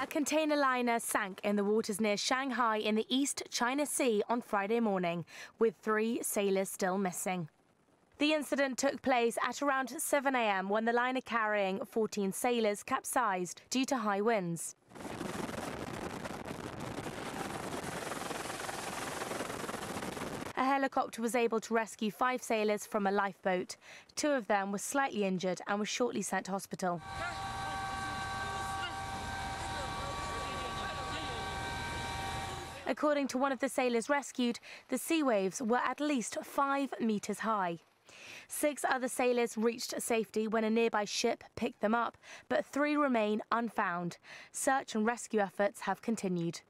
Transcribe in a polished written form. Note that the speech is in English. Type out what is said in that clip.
container liner sank in the waters near Shanghai in the East China Sea on Friday morning, with 3 sailors still missing. The incident took place at around 7 a.m. when the liner carrying 14 sailors capsized due to high winds. A helicopter was able to rescue 5 sailors from a lifeboat. 2 of them were slightly injured and were shortly sent to hospital. According to one of the sailors rescued, the sea waves were at least 5 meters high. 6 other sailors reached safety when a nearby ship picked them up, but 3 remain unfound. Search and rescue efforts have continued.